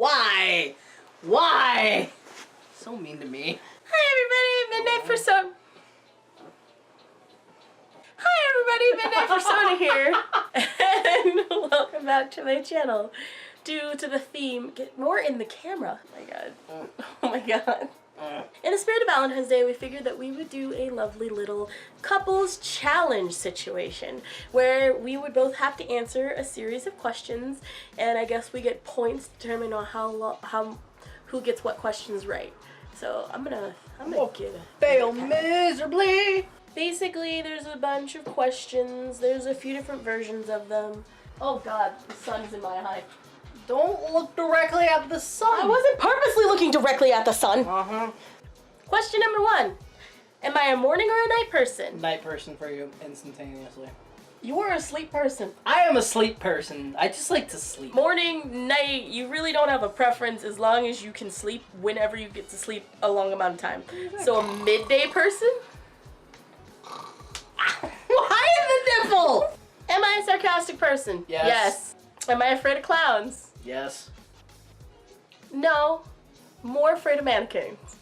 Why? Why? So mean to me. Hi everybody, Midnight Persona. Hi everybody, Midnight Persona here, and welcome back to my channel. Due to the theme, get more in the camera. Oh my god. Oh my god. In the spirit of Valentine's Day, we figured that we would do a lovely little couples challenge situation where we would both have to answer a series of questions, and I guess we get points determined on who gets what questions right. So I'm gonna fail miserably. Basically, there's a bunch of questions. There's a few different versions of them. Oh god, the sun's in my eye. Don't look directly at the sun. I wasn't purposely looking directly at the sun. Uh-huh. Question number 1. Am I a morning or a night person? Night person for you, instantaneously. You are a sleep person. I am a sleep person. I just like to sleep. Morning, night, you really don't have a preference as long as you can sleep whenever you get to sleep a long amount of time. So a midday person? Why the nipple? Am I a sarcastic person? Yes. Yes. Am I afraid of clowns? Yes. No. More afraid of mannequins.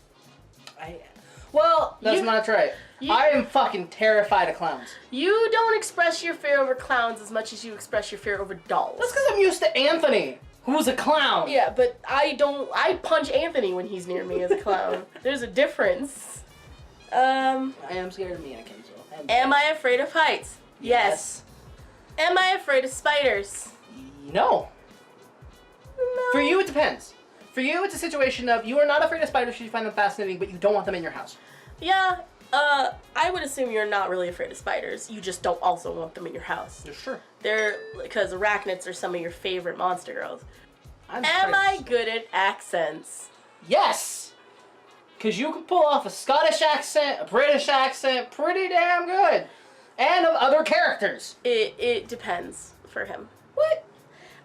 Well, that's not right. I am fucking terrified of clowns. You don't express your fear over clowns as much as you express your fear over dolls. That's because I'm used to Anthony, who's a clown. Yeah, but I punch Anthony when he's near me as a clown. There's a difference. I am scared of mannequins, though. Am I afraid of heights? Yes. Am I afraid of spiders? No. No. For you, it depends. For you, it's a situation of you are not afraid of spiders because you find them fascinating, but you don't want them in your house. Yeah, I would assume you're not really afraid of spiders. You just don't also want them in your house. Sure. They're, because arachnids are some of your favorite monster girls. Am I good at accents? Yes! Because you can pull off a Scottish accent, a British accent, pretty damn good. And of other characters. It depends for him. What?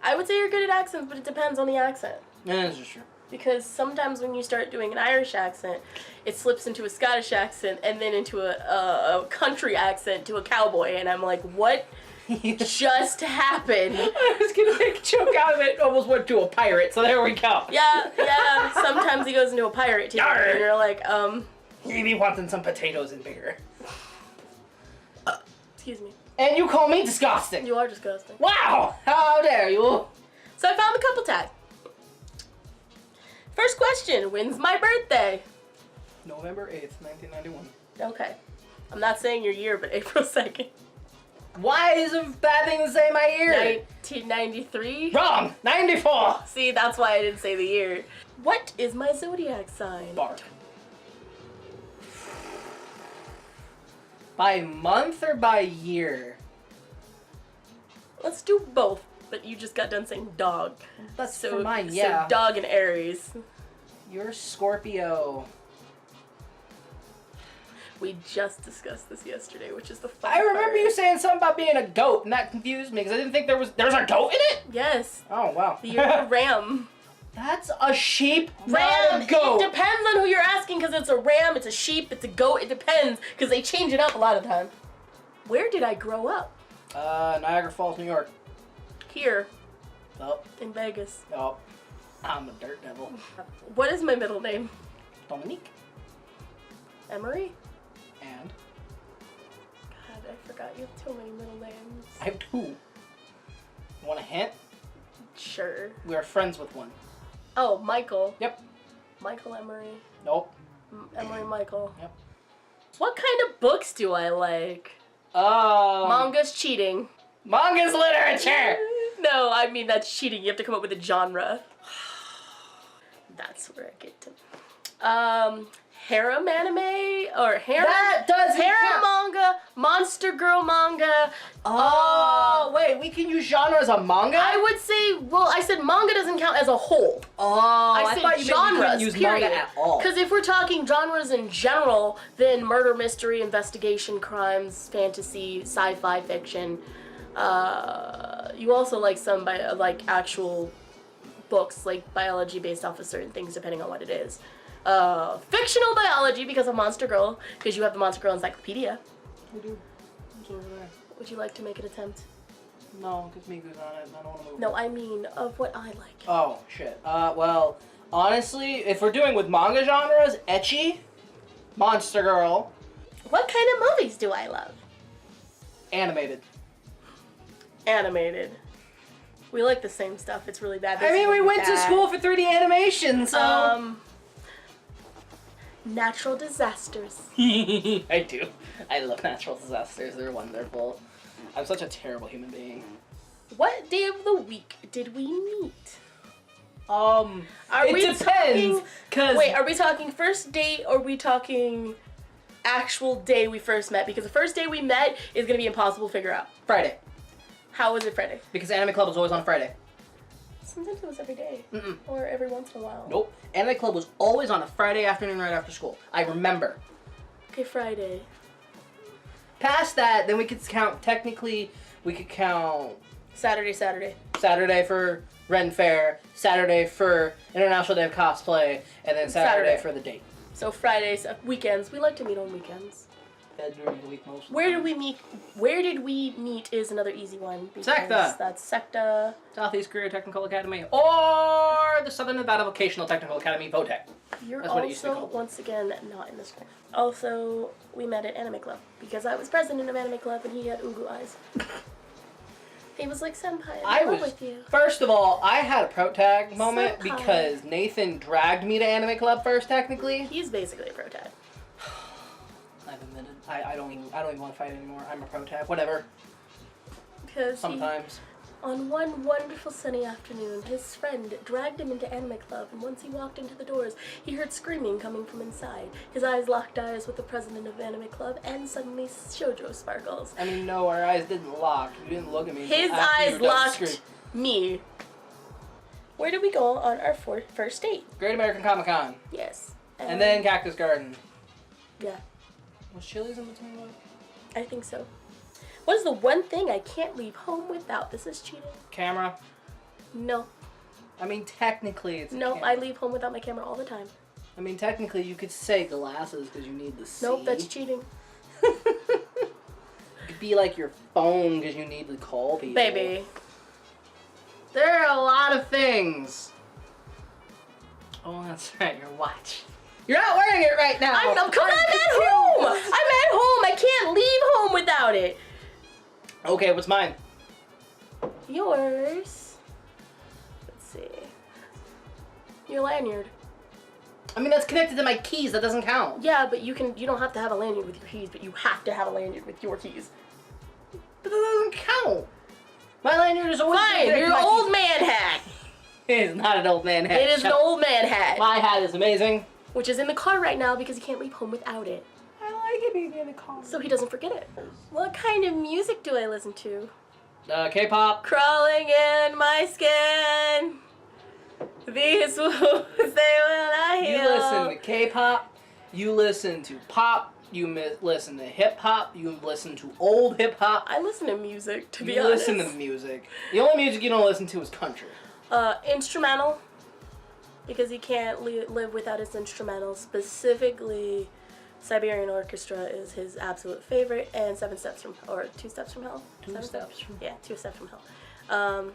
I would say you're good at accents, but it depends on the accent. Yeah, that's true. Because sometimes when you start doing an Irish accent, it slips into a Scottish accent and then into a country accent to a cowboy, and I'm like, what just happened? I was gonna make a joke out of it, almost went to a pirate, so there we go. Yeah, sometimes he goes into a pirate too, Yarr. and you're like, You be wanting some potatoes and beer. Excuse me. And you call me disgusting. You are disgusting. Wow! How dare you? So I found the couple tag. First question, when's my birthday? November 8th, 1991. Okay. I'm not saying your year, but April 2nd. Why is a bad thing to say my year? 1993? Wrong! 94! See, that's why I didn't say the year. What is my zodiac sign? Bark. By month or by year? Let's do both, but you just got done saying dog. That's for mine, yeah. So dog and Aries. You're Scorpio. We just discussed this yesterday, which is the fun I remember part. you saying something about being a goat, and that confused me, because I didn't think there's a goat in it? Yes. Oh, wow. You're a ram. That's a sheep, Ram, not a goat. it depends on who you're asking, because it's a ram, it's a sheep, it's a goat, it depends, because they change it up a lot of the time. Where did I grow up? Niagara Falls, New York. Here. Oh. In Vegas. Oh. I'm a dirt devil. What is my middle name? Dominique. Emery? And? God, I forgot you have too many middle names. I have 2. Want a hint? Sure. We are friends with one. Oh, Michael. Yep. Michael Emery. Nope. Emery Michael. Yep. What kind of books do I like? Manga's cheating. Manga's literature! No, I mean that's cheating. You have to come up with a genre. That's where I get to. Harem anime or harem? That doesn't harem count. manga, monster girl manga. Oh, wait, we can use genre as a manga? I would say, well, I said manga doesn't count as a whole. Oh, I said thought you genres, meant we couldn't use period. manga at all. Because if we're talking genres in general, then murder, mystery, investigation, crimes, fantasy, sci-fi fiction. You also like some like actual books, like biology based off of certain things, depending on what it is. Fictional biology because of Monster Girl, because you have the Monster Girl Encyclopedia. I do. It's over there. Would you like to make an attempt? No, because Miku's on it. I don't want to move. No, I mean of what I like. Oh, shit. Well, honestly, if we're doing with manga genres, ecchi, Monster Girl, What kind of movies do I love? animated. Animated. We like the same stuff. It's really bad. I mean, we went to school for 3D animation, so... Natural disasters. I do. I love natural disasters. They're wonderful. I'm such a terrible human being. What day of the week did we meet? It depends. Wait, are we talking first date or are we talking actual day we first met? Because the first day we met is going to be impossible to figure out. Friday. How was it Friday? Because Anime Club was always on Friday. Sometimes it was every day. Mm-mm. Or every once in a while. Nope. Anime Club was always on a Friday afternoon right after school. I remember. Okay, Friday. Past that, then we could count, technically, we could count Saturday. Saturday for Ren Fair, Saturday for International Day of Cosplay, and then Saturday for the date. So Fridays, weekends. We like to meet on weekends. During the week most. Where did we meet? Where did we meet is another easy one. Secta. That's Secta. Southeast Korea Technical Academy, or the Southern Nevada Vocational Technical Academy, VOTEC. You're That's what it used to be also, called. once again, not in this one. Also, we met at Anime Club because I was president of Anime Club and he had ugu eyes. He was like, senpai, I'm in love with you. First of all, I had a pro tag moment Senpai. because Nathan dragged me to Anime Club first, technically. He's basically a pro tag. I've admitted. I don't even want to fight anymore. I'm a pro tag. Whatever. Because Sometimes. on one wonderful sunny afternoon, his friend dragged him into Anime Club, and once he walked into the doors, he heard screaming coming from inside. His eyes locked eyes with the president of Anime Club, and suddenly shoujo sparkles. I mean, no, our eyes didn't lock. You didn't look at me. His after you eyes were done locked screaming. me. Where did we go on our first date? Great American Comic Con. Yes. And then Cactus Garden. Yeah, Was Chili's in between one? I think so. What is the one thing I can't leave home without? This is cheating. Camera. No. I mean, technically it's a No, camera. I leave home without my camera all the time. I mean, technically you could say glasses because you need to see. Nope, that's cheating. It could be like your phone because you need to call people. Baby. There are a lot of things. Oh, that's right, your watch. You're not wearing it right now. I'm at home! I'm at home! I can't leave home without it! Okay, what's mine? Yours. Let's see. Your lanyard. I mean, that's connected to my keys. That doesn't count. Yeah, but you don't have to have a lanyard with your keys, but you have to have a lanyard with your keys. But that doesn't count. My lanyard is always Fine, connected your to my old keys. man hat. It is not an old man hat. It is an old man hat. My hat is amazing. Which is in the car right now because he can't leave home without it. I like it being in the car. So he doesn't forget it. What kind of music do I listen to? K-pop. Crawling in my skin. These wounds, they will not heal. You listen to K-pop. You listen to pop. You listen to hip-hop. You listen to old hip-hop. I listen to music, to be You honest. listen to music. The only music you don't listen to is country. Instrumental. Because he can't live without his instrumental. Specifically, Siberian Orchestra is his absolute favorite, and 7 Steps from Hell, or 2 Steps from Hell? 2 Steps from Yeah, 2 Steps from Hell.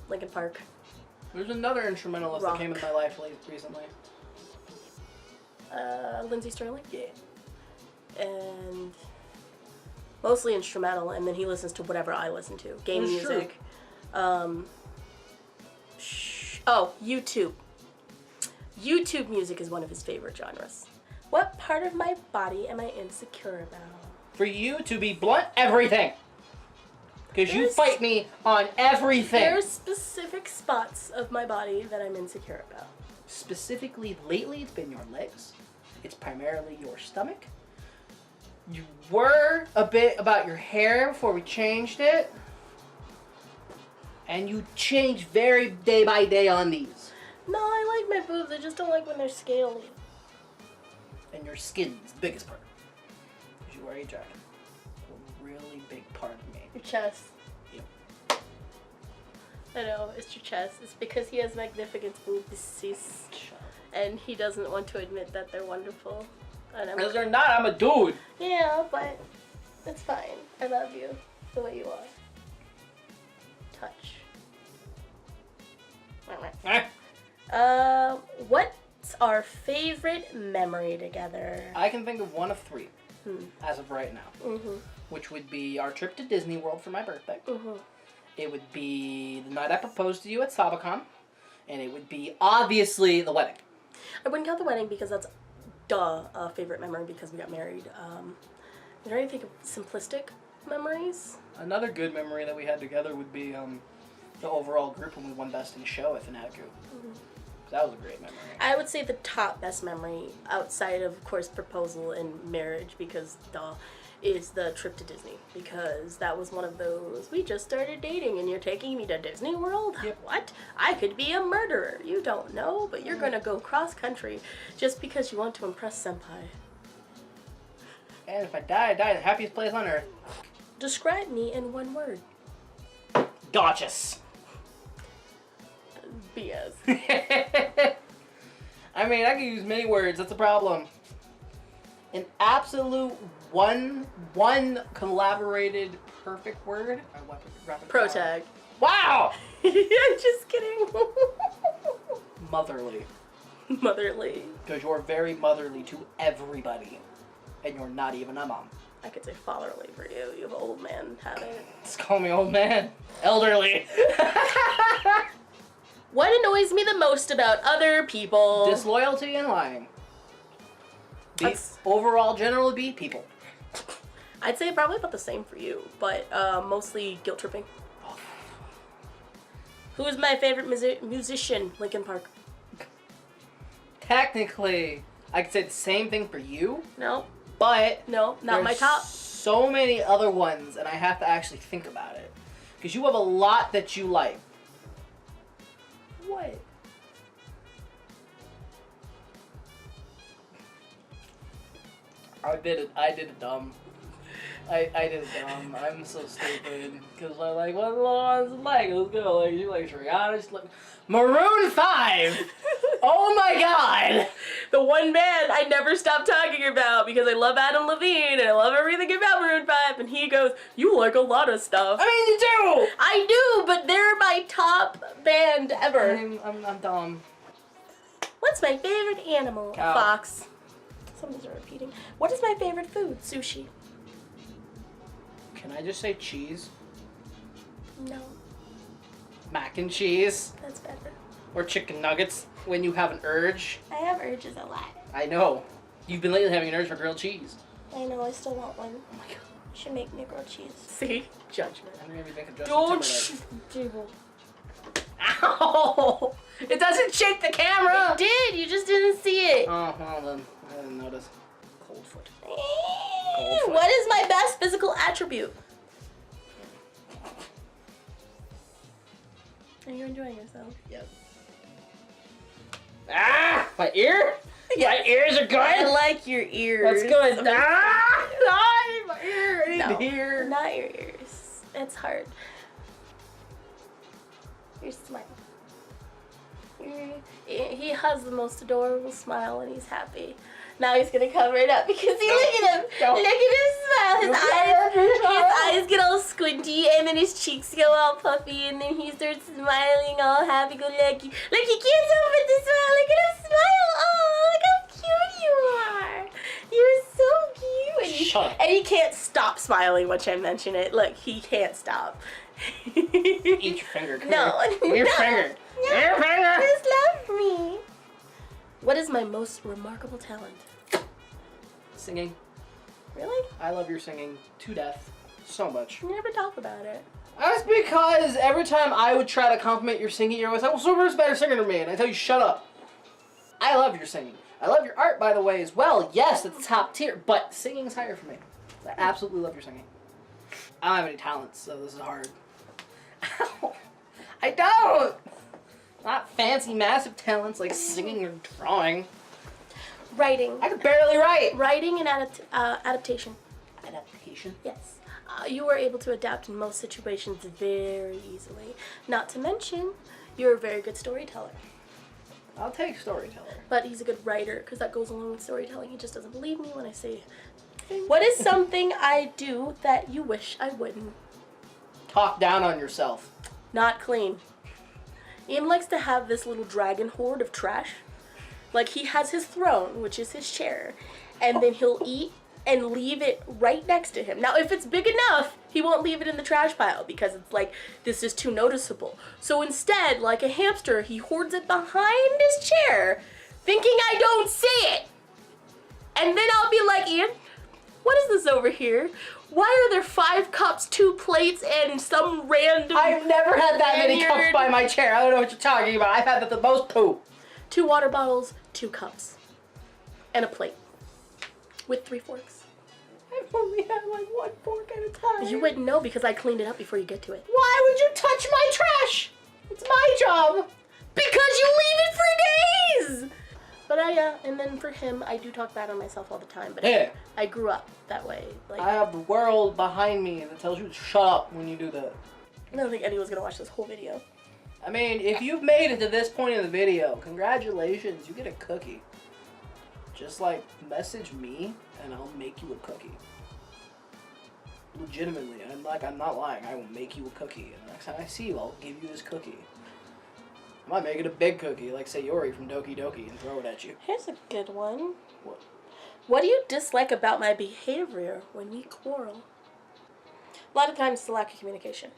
Linkin Park. There's another instrumentalist Rock. that came in my life recently. Lindsey Sterling. Yeah. And mostly instrumental, and then he listens to whatever I listen to. Game That's true. music. YouTube. YouTube music is one of his favorite genres. What part of my body am I insecure about? For you to be blunt, everything. Because you There's- fight me on everything. There's specific spots of my body that I'm insecure about. Specifically, lately, it's been your legs. It's primarily your stomach. You were a bit about your hair before we changed it. And you change very day by day on these. No, I like my boobs. I just don't like when they're scaly. And your skin is the biggest part. Because you wear a jacket. A really big part of me. Your chest. Yep. I know, it's your chest. It's because he has magnificent boobs, and he doesn't want to admit that they're wonderful. And I'm Because they're not, I'm a dude. yeah, but it's fine. I love you the way you are. What's our favorite memory together? I can think of one of three as of right now, Mm-hmm. which would be our trip to Disney World for my birthday. Mm-hmm. It would be the night I proposed to you at Sabacon, and it would be obviously the wedding. I wouldn't count the wedding because that's a favorite memory because we got married. I'm trying to think of simplistic memories. Another good memory that we had together would be the overall group when we won Best in Show at Fanaticu. Mm-hmm. That was a great memory. I would say the top best memory outside of course, proposal and marriage because is the trip to Disney because that was one of those, we just started dating and you're taking me to Disney World? Yep. What? I could be a murderer. You don't know, but you're gonna go cross country just because you want to impress senpai. And if I die, I die in the happiest place on earth. Describe me in one word. Gorgeous. BS. I mean, I can use many words. That's a problem. An absolute one collaborated perfect word. Protag. Wow. I'm just kidding. Motherly. Motherly. Because you're very motherly to everybody, and you're not even a mom. I could say fatherly for you. You have old man habit. Just call me old man. Elderly. What annoys me the most about other people? Disloyalty and lying. That's- Overall, generally be people. I'd say probably about the same for you, but mostly guilt tripping. Who's my favorite musician? Linkin Park. Technically, I could say the same thing for you, No, but no, not my there's top. so many other ones, and I have to actually think about it. Because you have a lot that you like. What? I did it dumb. I did it dumb. I'm so stupid. Because I'm like, what the ones like? Let's go. Like, you like Rihanna? Just like, Maroon 5! Oh my god! The one band I never stop talking about because I love Adam Levine and I love everything about Maroon 5, and he goes, you like a lot of stuff. I mean, you do! I do, but they're my top band ever. I'm dumb. What's my favorite animal? Cow. Fox. Some of these are repeating. What is my favorite food? Sushi. Can I just say cheese? No, Mac and cheese? that's better. Or chicken nuggets when you have an urge? I have urges a lot. I know. You've been lately having an urge for grilled cheese. I know, I still want one. Oh my god. You should make me grilled cheese. See? Judgment. I'm gonna make a Justin Don't Timberlake. do. Ow! It doesn't shake the camera! It did, you just didn't see it. Oh, well then. I didn't notice. Cold foot. What is my best physical attribute? Are you enjoying yourself? Yep. Ah! My ear? My ears are good? I like your ears. That's good. Ah! Ah! My ear! I need No, to hear. not your ears. It's hard. Your smile. He has the most adorable smile when he's happy. Now he's gonna cover it up because look at him. No. Look at his smile. His eyes get all squinty and then his cheeks go all puffy and then he starts smiling all happy-go-lucky. Look, he can't help but to smile. Look at him smile. Oh, look how cute you are. You're so cute. Shut up. And he can't stop smiling once I mention it. Look, he can't stop. Eat your finger. Come No. here. Your No. finger. No. Your finger. Just love me. What is my most remarkable talent? Singing. Really? I love your singing to death. So much. You never talk about it. That's because every time I would try to compliment your singing, you're always like, well, Super's a better singer than me. And I tell you, shut up. I love your singing. I love your art, by the way, as well. Yes, it's top tier, but singing's higher for me. I absolutely love your singing. I don't have any talents, so this is hard. Ow. I don't! Not fancy, massive talents like singing or drawing. Writing. I could barely write. Writing and adaptation. Adaptation? Yes. You are able to adapt in most situations very easily. Not to mention, you're a very good storyteller. I'll take storyteller. But he's a good writer because that goes along with storytelling. He just doesn't believe me when I say, what is something I do that you wish I wouldn't? Talk down on yourself. Not clean. Ian likes to have this little dragon hoard of trash. Like, he has his throne, which is his chair, and then he'll eat and leave it right next to him. Now, if it's big enough, he won't leave it in the trash pile because it's like, this is too noticeable. So instead, like a hamster, he hoards it behind his chair, thinking I don't see it. And then I'll be like, Ian, what is this over here? Why are there 5 cups, 2 plates, and some random... I've never had that many cups by my chair. I don't know what you're talking about. I've had the most poop. 2 water bottles, 2 cups, and a plate with 3 forks. I've only had like 1 fork at a time. You wouldn't know because I cleaned it up before you get to it. Why would you touch my trash? It's my job. Because you leave it for days! But and then for him, I do talk bad on myself all the time. But Yeah. I grew up that way. Like, I have the world behind me that tells you to shut up when you do that. I don't think anyone's gonna watch this whole video. I mean, if you've made it to this point in the video, congratulations, you get a cookie. Just like message me and I'll make you a cookie. Legitimately, I'm not lying. I will make you a cookie, and next time I see you, I'll give you this cookie. I might make it a big cookie, like Sayori from Doki Doki, and throw it at you. Here's a good one. What? What do you dislike about my behavior when we quarrel? A lot of times it's the lack of communication.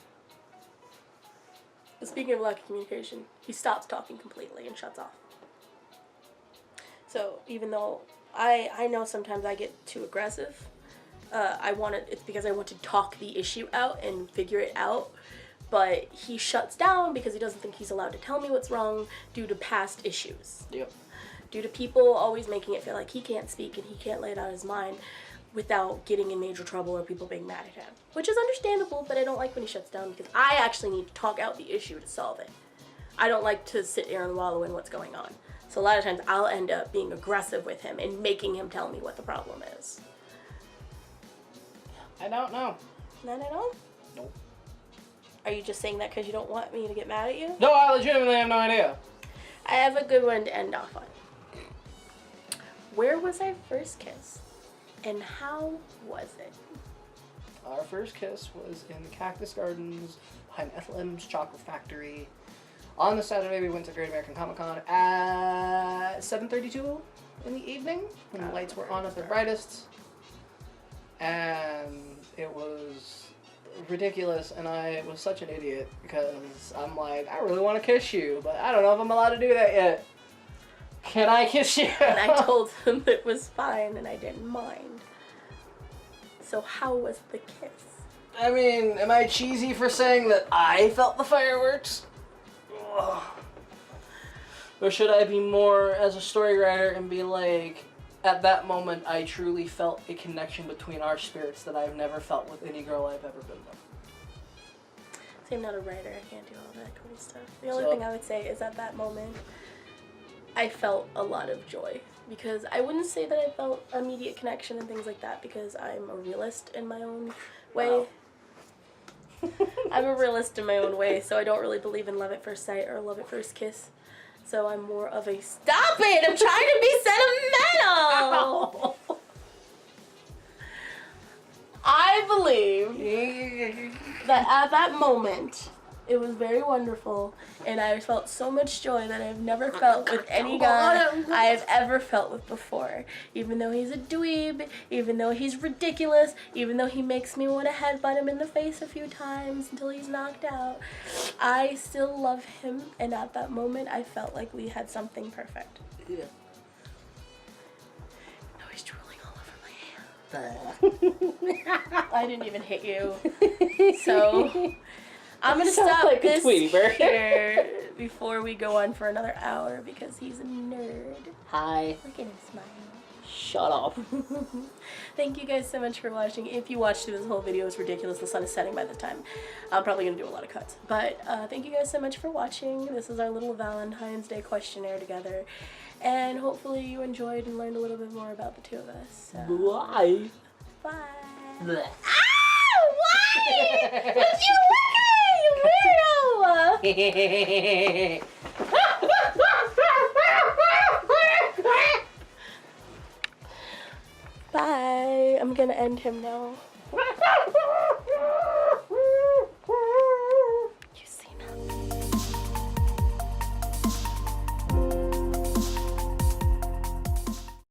But speaking of lack of communication, he stops talking completely and shuts off. So even though I know sometimes I get too aggressive, it's because I want to talk the issue out and figure it out. But he shuts down because he doesn't think he's allowed to tell me what's wrong due to past issues. Yep. Due to people always making it feel like he can't speak and he can't lay it out his mind without getting in major trouble or people being mad at him. Which is understandable, but I don't like when he shuts down because I actually need to talk out the issue to solve it. I don't like to sit there and wallow in what's going on. So a lot of times I'll end up being aggressive with him and making him tell me what the problem is. I don't know. None at all? Nope. Are you just saying that because you don't want me to get mad at you? No, I legitimately have no idea. I have a good one to end off on. Where was our first kiss? And how was it? Our first kiss was in the Cactus Gardens behind Ethel M's Chocolate Factory. On the Saturday, we went to Great American Comic Con at 7:32 in the evening when the lights were on at their brightest. And it was ridiculous, and I was such an idiot because I'm like, I really want to kiss you, but I don't know if I'm allowed to do that yet. Can I kiss you? And I told him it was fine and I didn't mind. So how was the kiss? I mean, am I cheesy for saying that I felt the fireworks? Ugh. Or should I be more as a story writer and be like, at that moment I truly felt a connection between our spirits that I've never felt with any girl I've ever been with. See, I'm not a writer. I can't do all that cool stuff. The only thing I would say is at that moment, I felt a lot of joy. Because I wouldn't say that I felt immediate connection and things like that because I'm a realist in my own way. Wow. I'm a realist in my own way, so I don't really believe in love at first sight or love at first kiss. So I'm more of a, stop it! I'm trying to be sentimental! Ow. I believe that at that moment, it was very wonderful, and I felt so much joy that I've never felt with any guy I have ever felt with before. Even though he's a dweeb, even though he's ridiculous, even though he makes me want to headbutt him in the face a few times until he's knocked out, I still love him, and at that moment, I felt like we had something perfect. Yeah. Now he's drooling all over my hand. I didn't even hit you, so... I'm going to stop like this here before we go on for another hour because he's a nerd. Hi. Look at him smile. Shut up. Thank you guys so much for watching. If you watched through this whole video, it's ridiculous. The sun is setting by the time. I'm probably going to do a lot of cuts. But thank you guys so much for watching. This is our little Valentine's Day questionnaire together. And hopefully you enjoyed and learned a little bit more about the two of us. So, Bye. bye. Blech. Ah! Why? What's your weirdo! Bye. I'm gonna end him now.